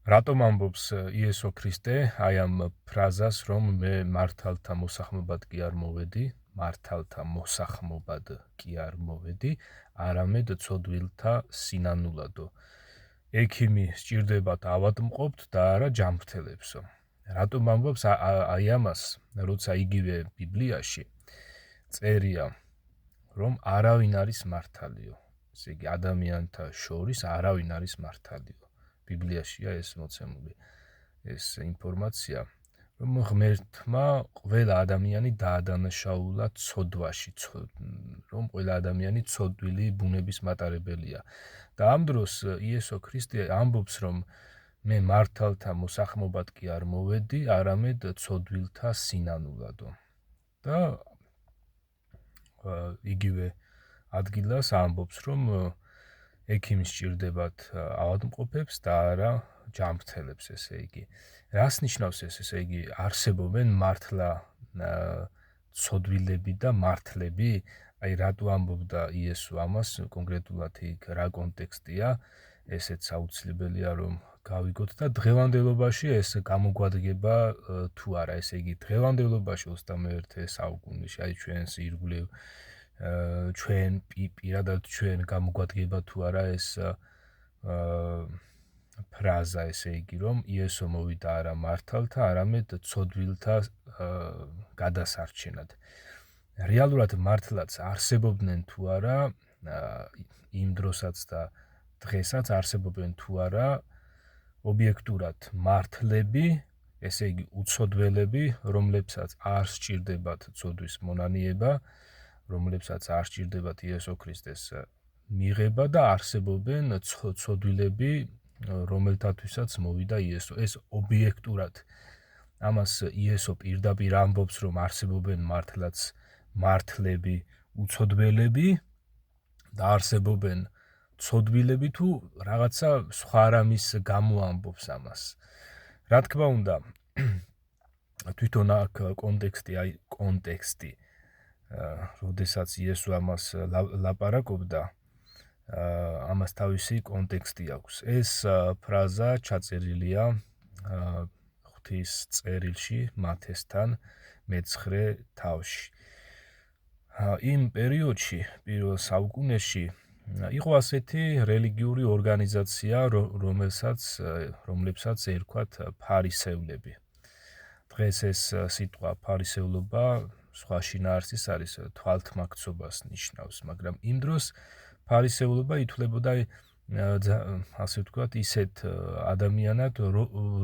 რატომ ამბობს იესო ქრისტე აი ამ ფრაზას, რომ მე მართალთა მოსახმობად კი არ მოვედი, მართალთა მოსახმობად კი არ მოვედი, არამედ ცოდვილთა სინანულადო. ექიმი სჭირდებათ ავადმყოფთ და არა ჯანმრთელებსო. რატომ ამბობს აი ამას, როცა იგივე ბიბლიაში წერია, რომ არავინ არის მართალიო. ესე იგი ადამიანთა შორის არავინ არის მართალიო. ბიბლიაშია ეს მოცემული ეს ინფორმაცია, რომ ღმერთმა ყველა ადამიანი დაადანაშაულა ცოდვაში, რომ ყველა ადამიანი ცოდვილი ბუნების მატარებელია. და ამ დროს იესო ქრისტე ამბობს, რომ მე მართალთა მოსახმობად კი არ მოვედი, არამედ ცოდვილთა სინანულადო. და იგივე ადგილას ამბობს, რომ ექიმი სჭირდებათ ავადმყოფებს და არა ჯანმრთელებს, ესე იგი. რას ნიშნავს ეს, ესე იგი, არსებობენ მართლა ცოდვილები და მართლები? აი რატო ამბობდა იესო ამას, კონკრეტულად იქ რა კონტექსტია, ესეც აუცილებელია რომ გავიგოთ და დღევანდელობაში ეს გამოგვადგება თუ არა, ესე იგი, დღევანდელობაში 21 საუკუნეში, აი ჩვენს ირგვლივ ჩვენ პირადად ჩვენ გამოგვადგება თუ არა ეს ფრაზა, ესე იგი, რომ იესო მოვიდა არა მართალთა, არამედ ცოდვილთა გადასარჩენად. რეალურად მართლაც არსებობდნენ თუ არა იმ დროსაც და დღესაც არსებობენ თუ არა ობიექტურად მართლები, ესე იგი უცოდველები, რომლებსაც არ სჭირდებათ ცოდვის მონანიება, რომლებსაც არ სჭირდებათ იესო ქრისტეს მიღება და არსებობენ ცოდვილები, რომელთათვისაც მოვიდა იესო. ეს ობიექტურად ამას იესო პირდაპირ ამბობს, რომ არსებობენ მართლაც მართლები, უცოდველები და არსებობენ ცოდვილები თუ რაღაცა სხვა რამის გამო ამბობს ამას. რა თქმა უნდა, თვითონ აქ კონტექსტი, როდესაც იესო ამას ლაპარაკობდა, ამას თავისი კონტექსტი აქვს. ეს ფრაზა ჩაწერილია ღვთის წერილში მათესთან მე-9 თავში. იმ პერიოდში, პირველ საუკუნეში, იყო ასეთი რელიგიური ორგანიზაცია, რომლებსაც ერქვათ ფარისევლები. დღეს ეს სიტყვა ფარისევლობა სხვა შინაარსის არის, თვალთმაქცობას ნიშნავს, მაგრამ იმ დროს ფარისევლობა ითვლებოდა ასე ვთქვათ, ისეთ ადამიანად,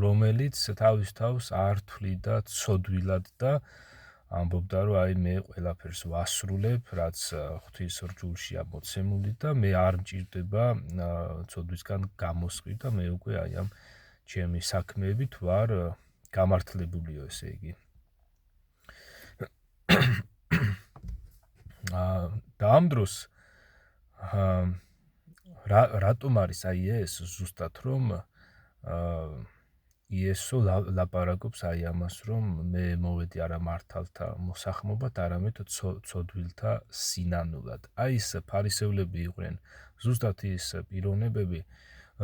რომელიც თავის თავს არ თვლიდა ცოდვილად და ამბობდა, რომ აი მე ყველაფერს ვასრულებ, რაც ღვთის რჯულშია მოცემული და მე არ მჭირდება ცოდვისგან გამოსყვი და მე უკვე აი ამ ჩემი საქმეებით ვარ გამართლებულიო, ესე იგი. და ამ დროს რატომ არის აი ეს ზუსტად, რომ იესო ლაპარაკობს აი ამას, რომ მე მოვედი არა მართალთა მოსახმობად, არამედ ცოდვილთა სინანულად. აი ეს ფარისევლები იყვნენ ზუსტად ის პიროვნებები,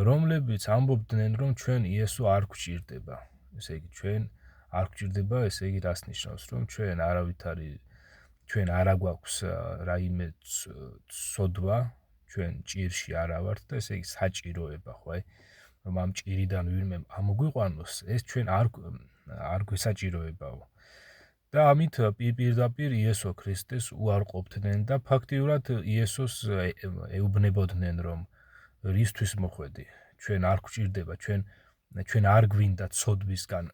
რომლებიც ამბობდნენ, რომ ჩვენ იესო არ გვჭირდება. ესე იგი, ჩვენ არ გვჭირდება, ესე იგი, რას ნიშნავს, რომ ჩვენ არავითარი ჩვენ არა გვაქვს რაიმე ცოდვა, ჩვენ ჭირში არა ვართ და ესე იგი საჭიროება, ხო, აი, რომ ამ ჭირიდან ვინმე ამოგვიყვანოს, ეს ჩვენ არ გვესაჭიროებაო. და ამით პირდაპირ იესო ქრისტეს უარყოფდნენ და ფაქტიურად იესოს ეუბნებოდნენ, რომ რისთვის მოხვედი, ჩვენ არ გვჭირდება, ჩვენ არ გვინდა ცოდვისგან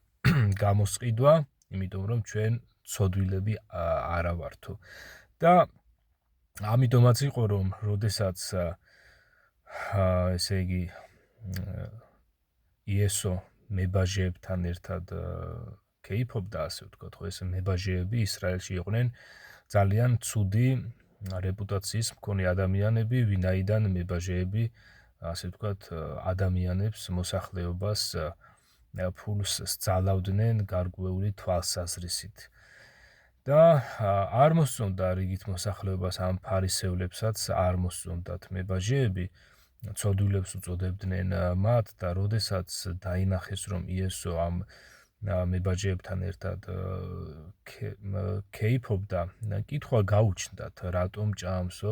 გამოსყიდვა, იმიტომ რომ ჩვენ ცოდვილები არა ვართო. და ამიტომაც იყო, რომ როდესაც ესე იგი იესო მებაჟეებთან ერთად კეიფობდა, ასე ვთქვათ, ხო, ეს მებაჟეები ისრაელში იყვნენ ძალიან ცუდი რეპუტაციის მქონე ადამიანები, ვინაიდან მებაჟეები, ასე ვთქვათ, ადამიანებს მოსახლეობას ფულს სწალავდნენ გარკვეული თვალსაზრისით. და არ მოსწონდა რიგით მოსახლეობას ამ ფარისევლებსაც არ მოსწონდათ მებაჟეები ცოდვილებს უწოდებდნენ მათ და როდესაც დაინახეს რომ იესო ამ მებაჯეებთან ერთად კეიფობდა, კითხვა გაუჩნდათ, რატომ ჭამსო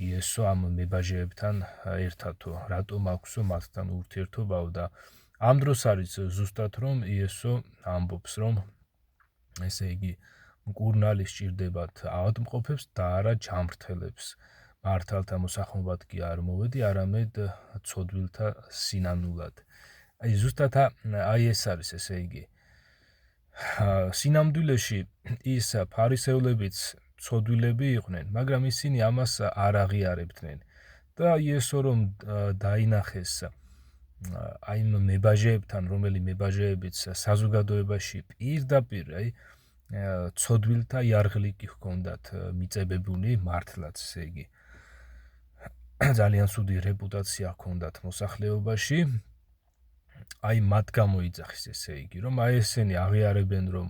იესო ამ მებაჯეებთან ერთადო, რატომ აქვსო მათთან ურთიერთობაო და ამ დროს არის ზუსტად რომ იესო ამბობს რომ ესე იგი მკურნალი სჭირდებათ ავადმყოფებს და არა ჯამრთელებს. მართალთა მოსახმობად კი არ მოვედი, არამედ ცოდვილთა სინანულად. აი ზუსტად აი ეს არის ესე იგი. სინამდვილეში ის ფარისევლებიც ცოდვილები იყვნენ, მაგრამ ისინი ამას არ აღიარებდნენ. და იესო რომ დაინახეს აი იმ მებაჟეებთან, რომელი მებაჟეებიც საზოგადოებაში პირდაპირ აი ცოდვილთა იარაღი კი ჰქონდათ მიწებებული მართლაც ესე იგი. ძალიან სუდი რეპუტაცია ჰქონდათ მოსახლეობაში. აი მათ გამოიძახეს ესე იგი, რომ აი ესენი აღიარებენ რომ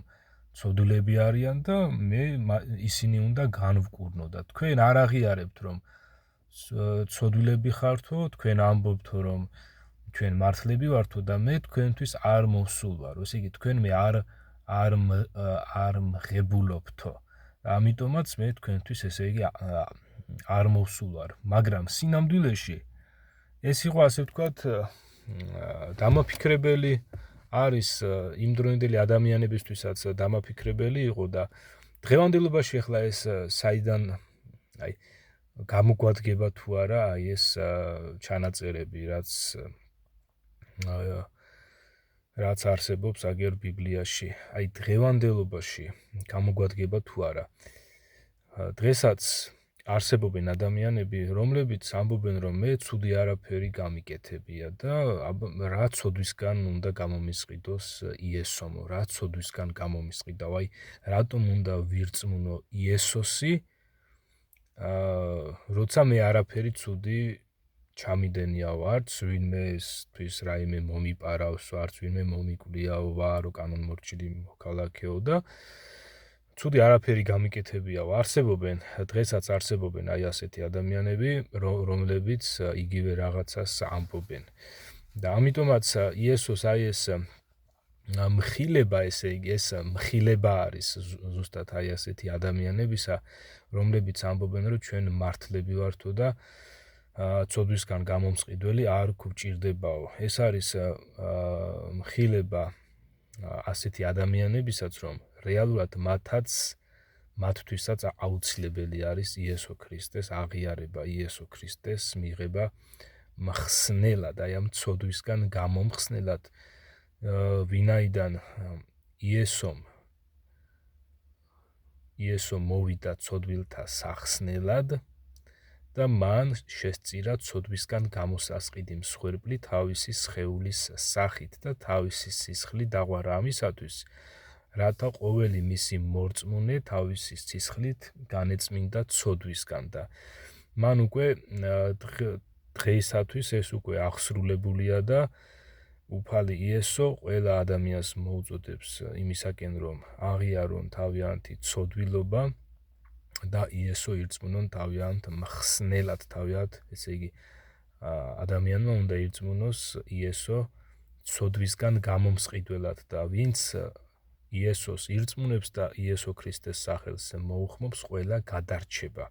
ცოდვილები არიან და მე ისინი უნდა განვკურნო და თქვენ არ აღიარებთ რომ ცოდვილები ხართო, თქვენ ამბობთო რომ ჩვენ მართლები ვართო და მე თქვენთვის არ მოვსულ ვარ. ესე იგი თქვენ მე არ მღებულობთო. ამიტომაც მე თქვენთვის ესე იგი არ მოვსულ ვარ, მაგრამ სინამდვილეში ეს იყო ასე ვთქვათ დამაფიქრებელი არის იმ დროინდელი ადამიანებისთვისაც დამაფიქრებელი იყო და დღევანდელობაში ახლა ეს საიდან აი გამოგვადგება თუ არა აი ეს ჩანაწერები რაც არსებობს აგერ ბიბლიაში აი დღევანდელობაში გამოგვადგება თუ არა დღესაც არსებობენ ადამიანები რომლებიც ამბობენ რომ მე ცუდი არაფერი გამიკეთებია და რა ცოდვისგან უნდა გამომისყიდოს იესომ რა ცოდვისგან გამომისყიდავ აი რატომ უნდა ვირწმუნო იესოსი როცა მე არაფერი ცუდი ჩამიდენიაო არც ვინმესთვის რაიმე მომიპარავს არც ვინმე მომიკვლიაო ვარო კანონმორჩილი მოქალაქეო და ცუდი არაფერი გამიკეთებიაო არსებობენ დღესაც არსებობენ აი ასეთი ადამიანები რომლებიც იგივე რაღაცას ამბობენ და ამიტომაც იესოს აი ეს მხილება ესე იგი ეს მხილება არის ზუსტად აი ასეთი ადამიანებისა რომლებიც ამბობენ რომ ჩვენ მართლები ვართო და ცოდვისგან გამომსყიდველი არ გვჭირდებაო ეს არის მხილება ასეთი ადამიანებისაც რომ რეალურად მათთვისაც აუცილებელი არის იესო ქრისტეს აღიარება, იესო ქრისტეს მიღება მხსნელად, აი ამ ცოდვისგან გამომხსნელად, ვინაიდან იესო მოვიდა ცოდვილთა სახსნელად და მან შესწირა ცოდვისგან გამოსასყიდი მსხვერპლი თავისი სხეულის სახით და თავისი სისხლი დაღვარა ამისათვის რათა ყოველი მისი მორწმუნე თავისი სისხლით განეწმინდა ცოდვისგან და მან უკვე დღეისათვის ეს უკვე აღსრულებულია და უფალი იესო ყველა ადამიანს მოუწოდებს იმისაკენ რომ აღიარონ თავიანთი ცოდვილობა და იესო ირწმუნონ თავიანთ მხსნელად თავიანთ ესე იგი ადამიანმა უნდა ირწმუნოს იესო ცოდვისგან გამომსყიდველად და ვინც იესოს ირწმუნებს და იესო ქრისტეს სახელს მოუხმობს ყველა გადარჩება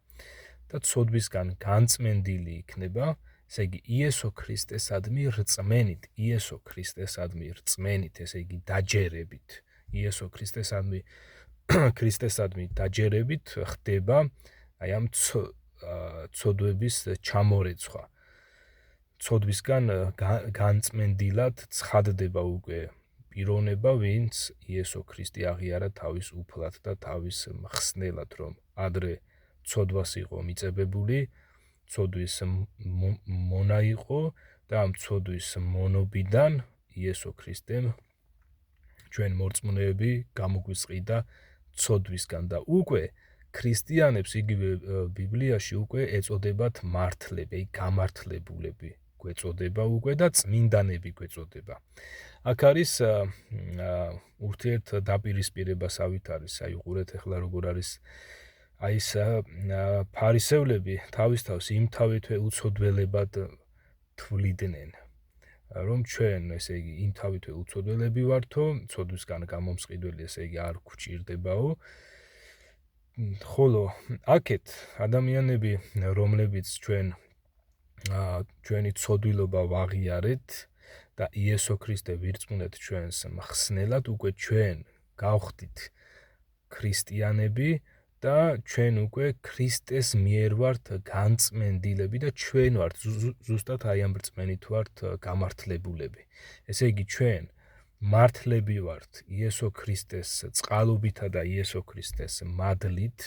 და ცოდვისგან განწმენდილი იქნება ესე იგი იესო ქრისტესადმი რწმენით ესე იგი დაჯერებით იესო ქრისტესადმი დაჯერებით ხდება აი ამ ცოდვების ჩამორეცხვა ცოდვისგან განწმენდილად ცხადდება უკვე პიროვნება ვინც იესო ქრისტე აღიარა თავის უფლად და თავის მხსნელად რომ ადრე ცოდვას იყო მიწებებული ცოდვის მონა იყო და ამ ცოდვის მონობიდან იესო ქრისტემ ჩვენ მორწმუნეები გამოგვისყიდა ცოდვისგან და უკვე ქრისტიანებს იგივე ბიბლიაში უკვე ეწოდებათ მართლები, გამართლებულები გვეწოდება უკვე და წმინდანები გვეწოდება. აქ არის ურთიერთ დაპირისპირებასავით არის, აი უყურეთ ახლა როგორ არის აი ეს ფარისევლები თავის თავს იმთავითვე უცოდველებად თვლიდნენ, რომ ჩვენ ესე იგი იმ თავითვე უცოდველები ვართო, ცოდვისგან გამომსყიდველი ესე იგი არ გვჭირდებაო. ხოლო აქეთ ადამიანები, რომლებიც ჩვენი ცოდვილობა ვაღიარეთ და იესო ქრისტე ვირწმუნეთ ჩვენს მხსნელად, უკვე ჩვენ გავხდით ქრისტიანები და ჩვენ უკვე ქრისტეს მიერ ვართ განწმენდილები და ჩვენ ვართ ზუსტად აი ამ რწმენით ვართ გამართლებულები. ესე იგი ჩვენ მართლები ვართ იესო ქრისტეს წყალობითა და იესო ქრისტეს მადლით.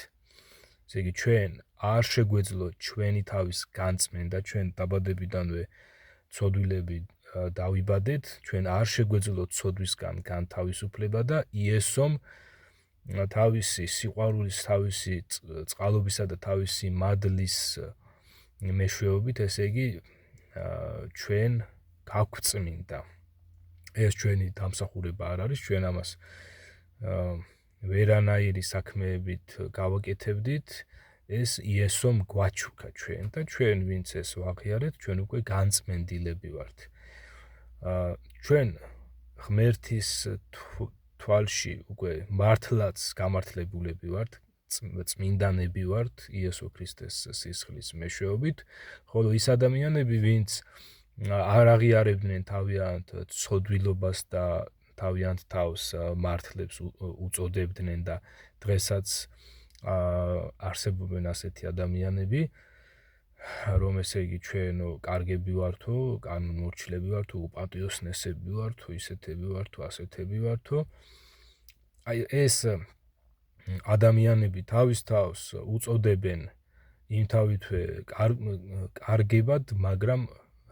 ესე იგი ჩვენ არ შეგვეძლო ჩვენი თავის განწმენდა, ჩვენ დაბადებიდანვე ცოდვილები დავიბადეთ, ჩვენ არ შეგვეძლო ცოდვისგან განთავისუფლება და იესომ თავისი სიყვარულის, თავისი წყალობისა და თავისი მადლის მეშვეობით, ესე იგი ჩვენ გავგვწმინდა. ეს ჩვენი დამსახურება არ არის, ჩვენ ამას ვერანაირი საქმეებით გავაკეთებდით, ეს იესომ გვაჩუქა ჩვენ და ჩვენ ვინც ეს ვაღიარეთ, ჩვენ უკვე განწმენდილები ვართ. ჩვენ ღმერთის თვალში უკვე მართლაც გამართლებულები ვართ, წმინდანები ვართ იესო ქრისტეს სისხლის მეშვეობით, ხოლო ის ადამიანები, ვინც არ აღიარებდნენ თავიანთ ცოდვილობას და თავიანთ თავს მართლებს უწოდებდნენ და დღესაც არსებობენ ასეთი ადამიანები, რომ ესე იგი ჩვენო კარგები ვართო, კანონმორჩილები ვართო, უპატიოსნესები ვართო, ისეთები ვართო, ასეთები ვართო. აი ეს ადამიანები თავის თავს უწოდებენ იმ თავითვე კარგებად, მაგრამ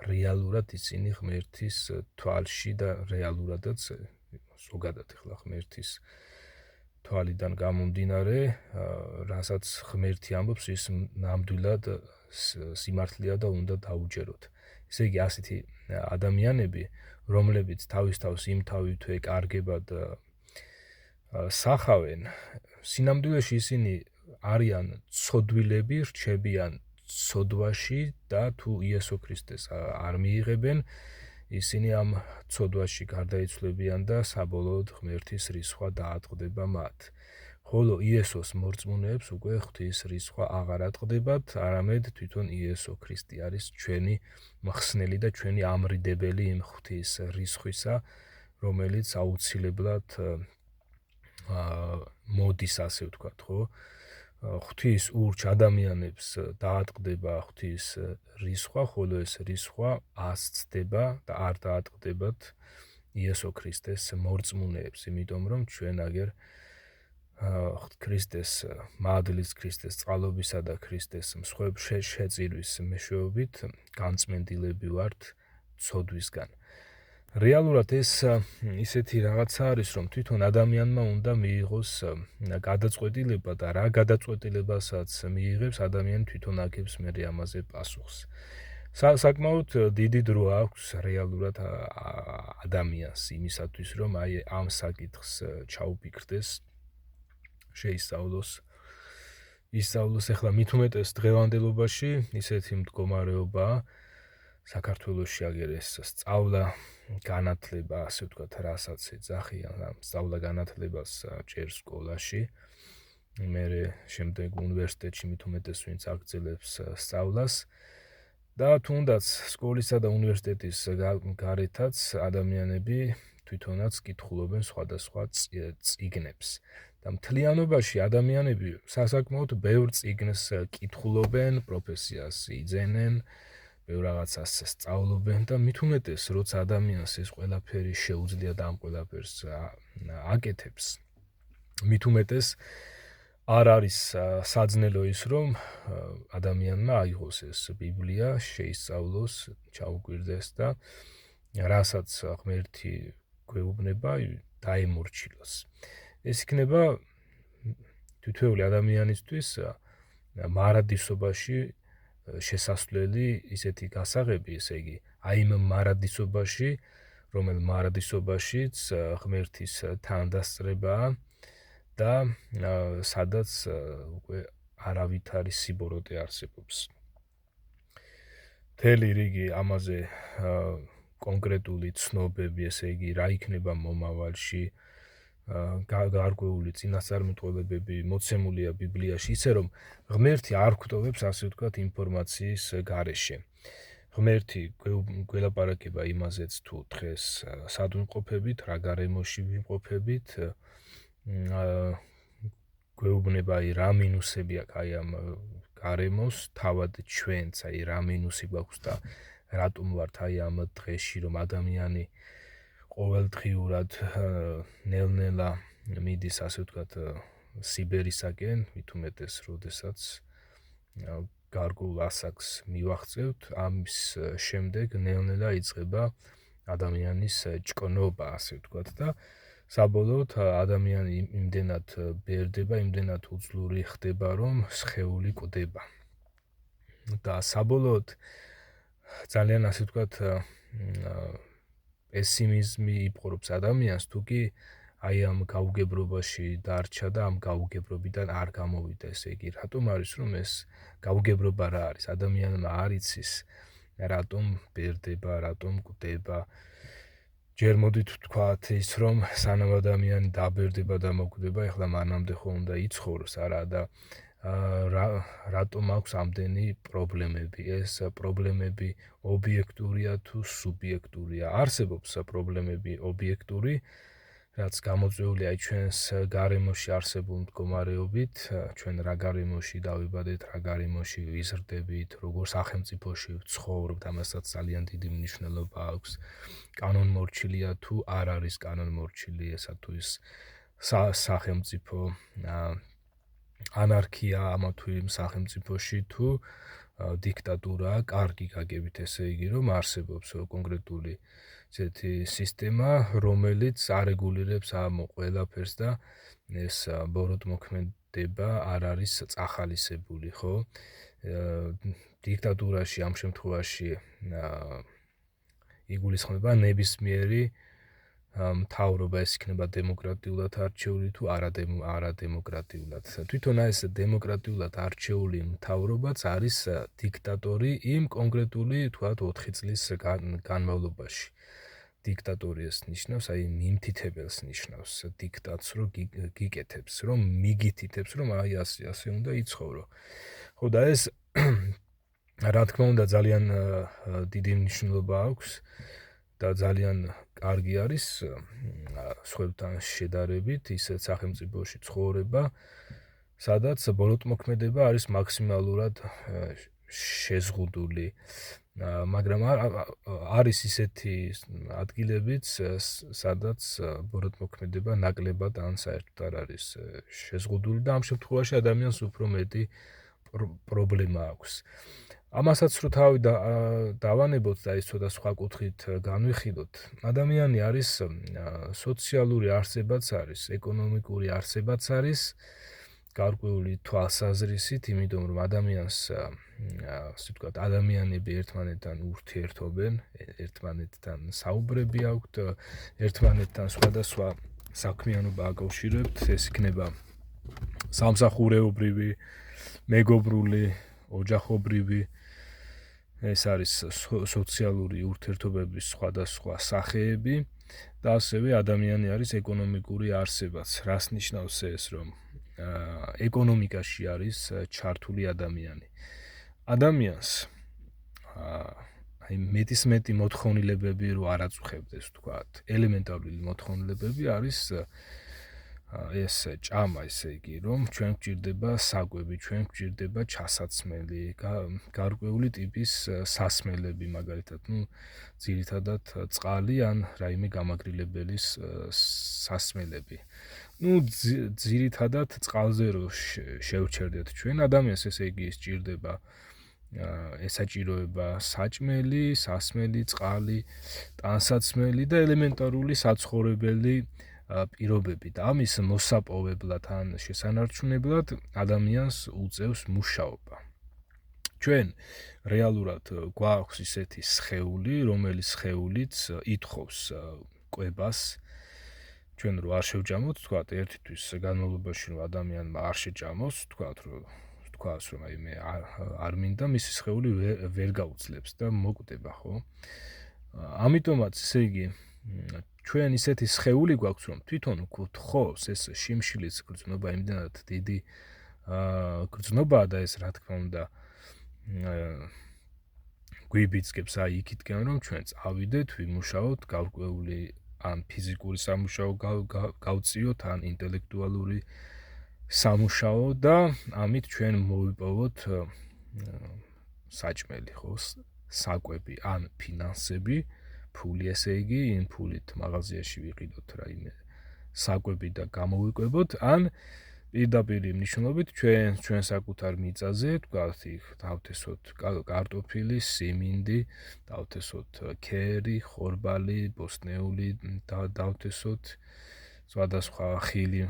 რეალურად ისინი ღმერთის თვალში და რეალურადაც ზოგადად ახლა ღმერთის თვალიდან გამომდინარე, რასაც ღმერთი ამბობს, ის ნამდვილად სიმართლეა და უნდა დაუჯეროთ. ესე იგი ასეთი ადამიანები, რომლებიც თავის თავს იმ თავითვე კარგებად სახავენ, სინამდვილეში ისინი არიან ცოდვილები, რჩებიან ცოდვაში და თუ იესო ქრისტეს არ მიიღებენ, ისინი ამ ცოდვაში გარდაიცვლებიან და საბოლოოდ ღმერთის რისხვა დაატყდება მათ. ხოლო იესოს მორწმუნეებს უკვე ღვთის რისხვა აღარ ატყდებათ, არამედ თვითონ იესო ქრისტე არის ჩვენი მხსნელი და ჩვენი ამრიდებელი იმ ღვთის რისხვისა, რომელიც აუცილებლად მოდის, ასე ვთქვათ, ხო? ღვთის ურჩ ადამიანებს დაატყდება ღვთის რისხვა, ხოლო ეს რისხვა ასწდება და არ დაატყდებათ იესო ქრისტეს მორწმუნეებს, იმიტომ რომ ჩვენ აგერ ქრისტეს მადლის, ქრისტეს წყალობისა და ქრისტეს მსხვერპლ შეწირვის მეშვეობით განწმენდილები ვართ ცოდვისგან. რეალურად ეს ისეთი რაღაცა არის, რომ თვითონ ადამიანმა უნდა მიიღოს გადაწყვეტილება და რა გადაწყვეტილებასაც მიიღებს, ადამიანი თვითონ აგებს მერე ამაზე პასუხს. საკმაოდ დიდი დრო აქვს რეალურად ადამიანს იმისათვის, რომ აი ამ საკითხს ჩაუფიქრდეს, შეისწავლოს. ისწავლოს ახლა მით უმეტეს დღევანდელობაში ისეთი მდგომარეობაა საქართველოში აგერ ეს სწავლა განათლება, ასე ვთქვათ, რასაც ეძახიან, სწავლა განათლებას ჭერს სკოლაში, მერე შემდეგ უნივერსიტეტში მით უმეტეს ვინც აგრძელებს სწავლას და თუნდაც სკოლისა და უნივერსიტეტის გარეთაც ადამიანები თვითონაც კითხულობენ სხვადასხვა წიგნებს. და მთლიანობაში ადამიანები სასაკმაოდ ბევრ წიგნს კითხულობენ, პროფესიას იძენენ, ბევრ რაღაცას სწავლობენ და მით უმეტეს, როცა ადამიანს ეს ყველაფერი შეუძლია და ამ ყველაფერს აკეთებს, მით უმეტეს არ არის საძნელო ის, რომ ადამიანმა აიღოს ეს ბიბლია, შეისწავლოს, ჩაუკვირდეს და რასაც ღმერთი გვეუბნება, დაემორჩილოს. ეს იქნება თითოეული ადამიანისთვის მარადისობაში შესასვლელი ისეთი გასაღები, ესე იგი, აი იმ მარადისობაში, რომელ მარადისობაშიც ღმერთის თანდასწრებაა და სადაც უკვე არავითარი სიბოროტე არსებობს. მთელი რიგი ამაზე კონკრეტული ცნობები, ესე იგი, რა იქნება მომავალში, გარკვეული წინასწარმეტყველებები მოცემულია ბიბლიაში, ისე რომ ღმერთი არ გვტოვებს, ასე ვთქვათ, ინფორმაციის გარეშე. ღმერთი გველაპარაკება იმაზეც თუ დღეს სად ვიმყოფებით, რა გარემოში ვიმყოფებით, გვეუბნება რა მინუსები აქვს აი ამ გარემოს, თავად ჩვენც აი რა მინუსი გვაქვს და რატომ ვართ აი ამ დღეში, რომ ადამიანი ყოველდღიურად ნელ-ნელა მიდის, ასე ვთქვათ, სიბერისაკენ, მით უმეტეს, როდესაც გარკვეულ ასაკს მივაღწევთ, ამის შემდეგ ნელ-ნელა იწყება ადამიანის ჭკნობა, ასე ვთქვათ, და საბოლოოდ ადამიანი იმდენად ბერდება, იმდენად უძლური ხდება, რომ სხეული კვდება. და საბოლოოდ ძალიან, ასე ვთქვათ, პესიმიზმი იპყრობს ადამიანს, თუ კი აი ამ გაუგებრობაში დარჩა და ამ გაუგებრობიდან არ გამოვიდა. ესე იგი, რატომ არის, რომ ეს გაუგებრობა რა არის? ადამიანმა არ იცის, რატომ ბერდება, რატომ კვდება. ჯერ მოდით ვთქვათ ის, რომ სანამ ადამიანი დაბერდება და მოკვდება, ეხლა მანამდე ხო უნდა იცხოვროს, არა და რატომ აქვს ამდენი პრობლემები? ეს პრობლემები ობიექტურია თუ სუბიექტურია? არსებობს პრობლემები ობიექტური, რაც გამოწვეულია აი ჩვენს გარემოში არსებულ მდგომარეობით, ჩვენ რა გარემოში დავიბადეთ, რა გარემოში ვიზრდებით, როგორ სახელმწიფოში ვცხოვრობთ, ამასაც ძალიან დიდი მნიშვნელობა აქვს. კანონმორჩილია თუ არ არის კანონმორჩილი ესა თუ ის სახელმწიფო, ანარქია ამა თუ იმ სახელმწიფოში თუ დიქტატურა, კარგი გაგებით, ესე იგი, რომ არსებობს კონკრეტული ესეთი სისტემა, რომელიც არეგულირებს ამ ყველაფერს და ეს ბოროტმოქმედება არ არის წახალისებული, ხო? დიქტატურაში ამ შემთხვევაში იგულისხმება ნებისმიერი მთავრობა, ეს იქნება დემოკრატიულად არჩეული თუ არადემოკრატიულად. თვითონ ეს დემოკრატიულად არჩეული მთავრობაც არის დიქტატორი იმ კონკრეტული, თქვათ, 4 წლის განმავლობაში. დიქტატორი ეს ნიშნავს, აი მიმთითებელს ნიშნავს, დიქტატს რომ გიკეთებს, რომ მიგითითებს, რომ აი ასე უნდა იცხოვრო. ხო და ეს რა თქმა უნდა ძალიან დიდი მნიშვნელობა აქვს და ძალიან კარგი არის სხვებთან შედარებით ისეთ სახელმწიფოში ცხოვრება, სადაც ბოროტმოქმედება არის მაქსიმალურად შეზღუდული. მაგრამ არის ისეთი ადგილებიც, სადაც ბოროტმოქმედება ნაკლებად ან საერთოდ არ არის შეზღუდული და ამ შემთხვევაში ადამიანს უფრო მეტი პრობლემა აქვს. ამასაც რო თავი დავანებოთ და ის ცოტა სხვა კუთხით განვიხილოთ, ადამიანი არის სოციალური არსებაც არის, ეკონომიკური არსებაც არის, გარკვეული თვალსაზრისით, იმიტომ რომ ადამიანს, ასე ვთქვათ, ადამიანები ერთმანეთთან ურთიერთობენ, ერთმანეთთან საუბრები აქვთ, ერთმანეთთან სხვადასხვა საქმიანობა აკავშირებთ, ეს იქნება სამსახურეობრივი, მეგობრული, ოჯახობრივი, ეს არის სოციალური ურთიერთობების სხვადასხვა სახეები და ასევე ადამიანი არის ეკონომიკური არსებაც. რას ნიშნავს ეს, რომ ეკონომიკაში არის ჩართული ადამიანი. ადამიანს აი მეტისმეტი მოთხოვნილებები რო არ აწუხებდეს, ვთქვათ, ელემენტარული მოთხოვნილებები არის ეს ჭამა, ესე იგი, რომ ჩვენ გვჭირდება საკვები, ჩვენ გვჭირდება ჩასაცმელი, გარკვეული ტიპის სასმელები, მაგალითად, ძირითადად წყალი ან რაიმე გამაგრილებელის სასმელები. ძირითადად წყალზე რო შევჩერდეთ ჩვენ, ადამიანს, ესე იგი, სჭირდება ესაჭიროება საჭმელი, სასმელი, წყალი, ტანსაცმელი და ელემენტარული საცხოვრებელი პირობები და ამის მოსაპოვებლად ან შესანარჩუნებლად ადამიანს უწევს მუშაობა. ჩვენ რეალურად გვაქვს ისეთი სხეული, რომელიც სხეულიც ითხოვს კვებას. ჩვენ რო არ შევჭამოთ, თქვათ, ერთი თვის განმავლობაში რომ ადამიანმა არ შეჭამოს, თქვათ, თქვას რომ აი მე არ მინდა მისი სხეული ვერ გაუძლებს და მოკვდება ხო ამიტომაც ესე იგი ჩვენ ისეთი სხეული გვაქვს რომ თვითონ გვთხოვს ეს შიმშილის გრძნობა იმდენად დიდი გრძნობაა და ეს რა თქმა უნდა გვიბიძგებს აი იქითკენ რომ ჩვენ წავიდეთ ვიმუშაოთ გარკვეული ან ფიზიკური სამუშაო გავწიოთ ან ინტელექტუალური სამუშაო და ამით ჩვენ მოვიპოვოთ საჭმელი ხო საკვები ან ფინანსები ფული ესე იგი იმ ფულით მაღაზიაში ვიყიდოთ რაიმე საკვები და გამოვიკვებოთ ან პირდაპირ მნიშვნელობით ჩვენ საკუთარ მიწაზე თქვათ იქ დავთესოთ კარტოფილი, სიმინდი, დავთესოთ ქერი, ხორბალი, ბოსტნეული დავთესოთ სხვადასხვა ხილი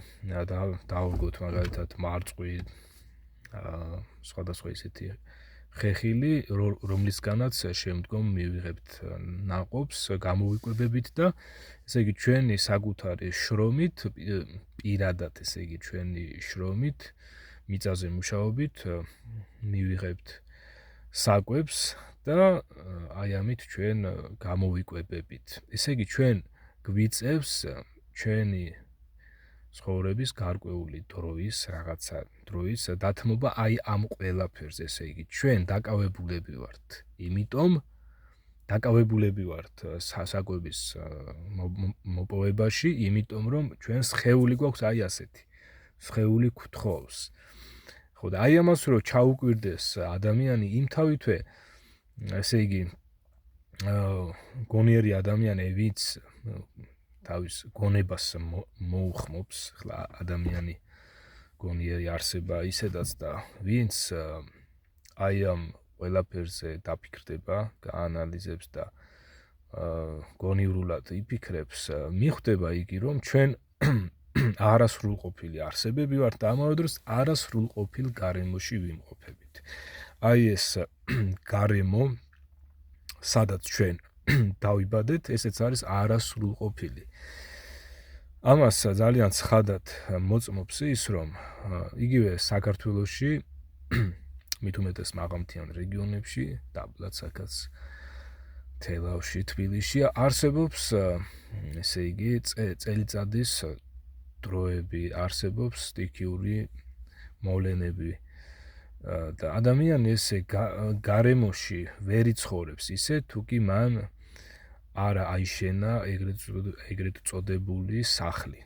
დავუგოთ მაგალითად მარწყვი სხვადასხვა ისეთი ხეხილი რომლისგანაც შემდგომ მივიღებთ ნაყოფს გამოვიკვებებით და ესე იგი ჩვენი საკუთარი შრომით პირადად ესე იგი ჩვენი შრომით მიწაზე მუშაობით მივიღებთ საკვებს და აი ამით ჩვენ გამოვიკვებებით ესე იგი ჩვენ გვიწევს ჩვენი ცხოვრების გარკვეული დროის რაღაცა დროის დათმობა აი ამ ყველაფერს ესე იგი ჩვენ დაკავებულები ვართ იმიტომ დაკავებულები ვართ საკვების მოპოვებაში იმიტომ რომ ჩვენ სხეული გვაქვს აი ასეთი სხეული გვთხოვს ხო და აი ამას რომ ჩაუკვირდეს ადამიანი იმთავითვე ესე იგი გონიერი ადამიანი ვინც თავის გონებას მოუხმობს ხლა ადამიანი გონიერი არსება ისედაც და ვინც აი ამ ყველაფერზე დაფიქრდება, გაანალიზებს და გონივრულად იფიქრებს, მიხვდება იგი რომ ჩვენ არასრულყოფილი არსებები ვართ და ამავე დროს არასრულყოფილ გარემოში ვიმყოფებით. აი ეს გარემო სადაც ჩვენ დავიბადეთ, ესეც არის არასრულყოფილი. ამას ძალიან ცხადად მოწმობს ის, რომ იგივე საქართველოში მით უმეტეს მაღალმთიან რეგიონებში, დაბლად საკაც თელავში, თბილისში არსებობს ესე იგი წელიწადის დროები, არსებობს სტიქიური მოვლენები და ადამიანი ესე გარემოში ვერ იცხოვრებს ისე თუ კი მან არა აიშენა ეგრეთ წოდებული სახლი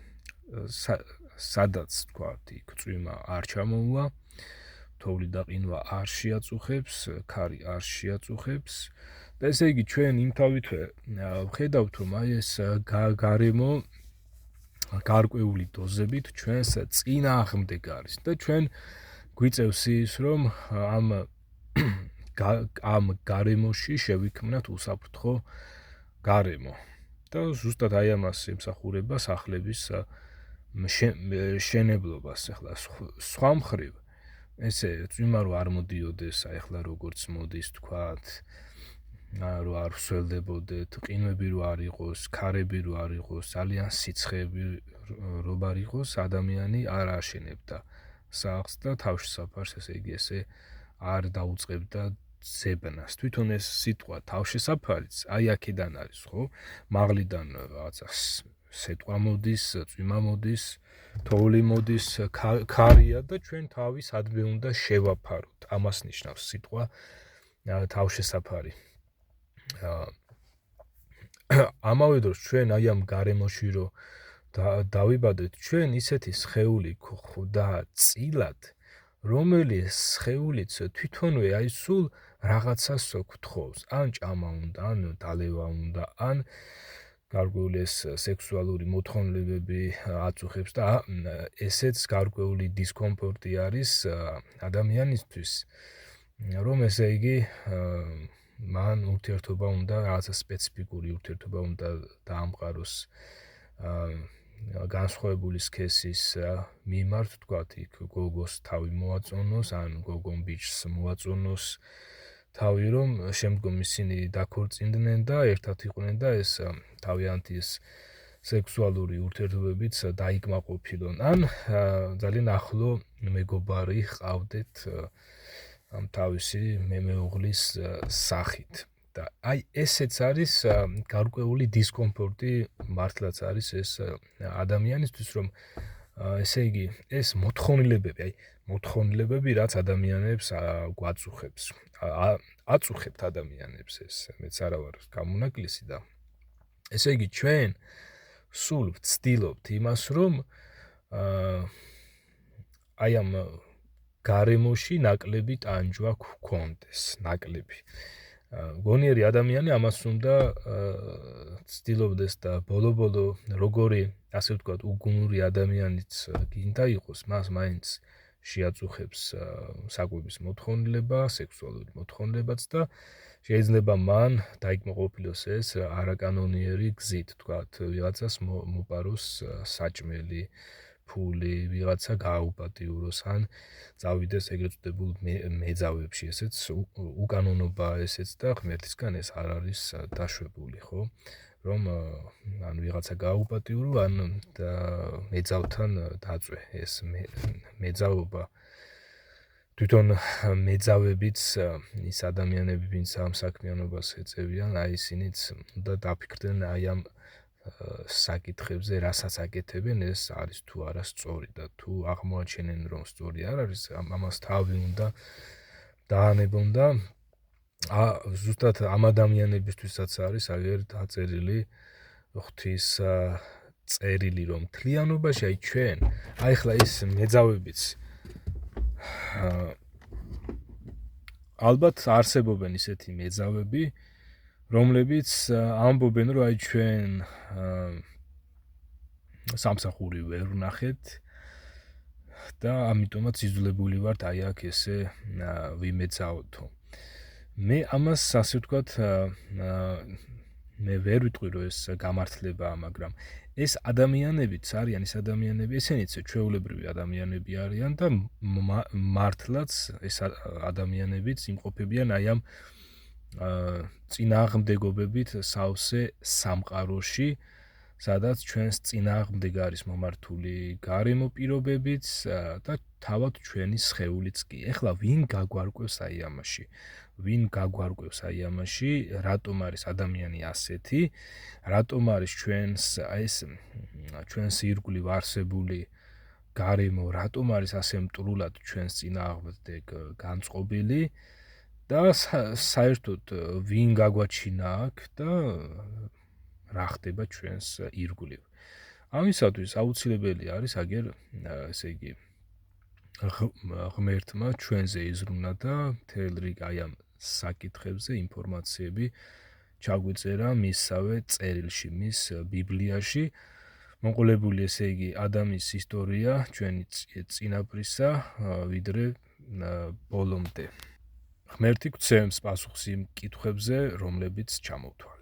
სადაც თქვათ იქ წვიმა არ ჩამოუვა თოვლი და ყინვა არ შეაწუხებს ქარი არ შეაწუხებს და ესე იგი ჩვენ იმთავითვე ვხედავთ რომ აი ეს გარემო გარკვეული დოზებით ჩვენს წინააღმდეგ არის და ჩვენ გვიწევს ის რომ ამ გარემოში შევიქმნათ უსაფრთხო გარემო და ზუსტად აი ამას ემსახურება სახლების მშენებლობას ახლა სხვა მხრივ ესე წვიმა რო არ მოდიოდეს აი ახლა როგორც მოდის თქვათ რო არ ვსველდებოდეთ ყინვები რო არ იყოს ქარები რო არ იყოს ძალიან სიცხეები რო არ იყოს ადამიანი არ აშენებდა სახლს და თავშესაფარს ესე იგი ესე არ დაუწყებდა ზებნას თვითონ ეს სიტყვა თავშესაფარიც აი აქედან არის ხო მაღლიდან რაღაცა სეტყვა მოდის წვიმა მოდის თოვლი მოდის ქარია და ჩვენ თავის ადმე უნდა შევაფაროთ ამას ნიშნავს სიტყვა თავშესაფარი ამავე დროს ჩვენ აი ამ გარემოში რო დავიბადეთ ჩვენ ისეთი სხეული გვხვდა წილად რომელიც სხეულიც თვითონვე აი სულ რაღაცას გვთხოვს ან ჭამა უნდა ან დალევა უნდა ან გარკვეული ეს სექსუალური მოთხოვნილებები აწუხებს და ესეც გარკვეული დისკომფორტი არის ადამიანისთვის რომ ესე იგი მან ურთიერთობა უნდა რაღაცა სპეციფიკური ურთიერთობა უნდა დაამყაროს განსხვავებული სქესის მიმართ თქვათ იქ გოგოს თავი მოაწონოს ან გოგომ ბიჭს მოაწონოს თავი რომ შემდგომ ისინი დაქორწინდნენ და ერთად იყვნენ და ეს თავიანთი ეს სექსუალური ურთიერთობებით დაიკმაყოფილონ, ან ძალიან ახლო მეგობარი ჰყავდეთ ამ თავისი მეუღლის სახით. და აი ესეც არის გარკვეული დისკომფორტი მართლაც არის ეს ადამიანისთვის, რომ ესე იგი ეს მოთხოვნილებები, რაც ადამიანებს გვაწუხებს. აწუხებთ ადამიანებს ეს, მეც არა ვარ გამონაკლისი და ესე იგი ჩვენ სულ ვცდილობთ იმას, რომ აი ამ გარემოში ნაკლები ტანჯვა გქონდეს, ნაკლები. გონიერი ადამიანი ამას უნდა ცდილობდეს და ბოლო-ბოლო როგორი, ასე ვთქვათ, უგუნური ადამიანიც გინდა იყოს, მას მაინც შეაწუხებს საკვების მოთხოვნილება, სექსუალური მოთხოვნილებაც და შეიძლება მან დაიკმაყოფილოს ეს არაკანონიერი გზით, ვთქვათ, ვიღაცას მოპაროს საჭმელი, ფული, ვიღაცა გააუპატიუროს, ან წავიდეს ეგრეთ წოდებულ მეძავებში, ესეც უკანონობა ესეც და ღმერთისგან ეს არ არის დაშვებული, ხო? რომ ან ვიღაცა გააუპატიურო, ან მეძავთან დაწვე ეს მეძავობა. თვითონ მეძავებიც ის ადამიანები, ვინც ამ საქმიანობას ეწევიან, აი ისინიც უნდა დაფიქრდნენ აი ამ საკითხებზე, რასაც აკეთებენ, ეს არის თუ არა სწორი და თუ აღმოაჩენენ, რომ სწორი არ არის, ამას თავი უნდა დაანებონ და ზუსტად ამ ადამიანებისთვისაც არის აგერ დაწერილი ღვთის წერილი, რომ მთლიანობაში აი ჩვენ, აი ხლა ის მეძავებიც ალბათ არსებობენ ისეთი მეძავები, რომლებიც ამბობენ, რომ აი ჩვენ სამსახური ვერ ვნახეთ და ამიტომაც იძულებული ვართ აი აქ ესე ვიმეძავთო. მე ამას ასე ვთქვათ, მე ვერ ვიტყვი, რომ ეს გამართლებაა, მაგრამ ეს ადამიანებიც არიან, ეს ადამიანები, ესენიც ჩვეულებრივი ადამიანები არიან და მართლაც ეს ადამიანებიც იმყოფებიან აი ამ წინააღმდეგობებით სავსე სამყაროში, სადაც ჩვენს წინააღმდეგ არის მომართული გარემო პირობებიც და თავად ჩვენი სხეულიც კი. ეხლა ვინ გაგვარკვევს აი ამაში? ვინ გაგვარკვევს აი ამაში, რატომ არის ადამიანი ასეთი, რატომ არის ჩვენს ირგვლივ არსებული გარემო, რატომ არის ასე მტრულად ჩვენს წინააღმდეგ განწყობილი და საერთოდ ვინ გაგვაჩინა აქ და რა ხდება ჩვენს ირგვლივ. ამისათვის აუცილებელი არის აგერ ესე იგი ღმერთმა ჩვენზე იზრუნა და მთელ რიგ აი ამ საკითხებზე ინფორმაციები ჩაგვიწერა მისსავე წერილში, მის ბიბლიაში, მოყოლებული ესე იგი ადამიანის ისტორია ჩვენი წინაპრისა ვიდრე ბოლომდე. ღმერთი გვცემს პასუხს იმ კითხვებზე, რომლებიც ჩამოვთვალეთ.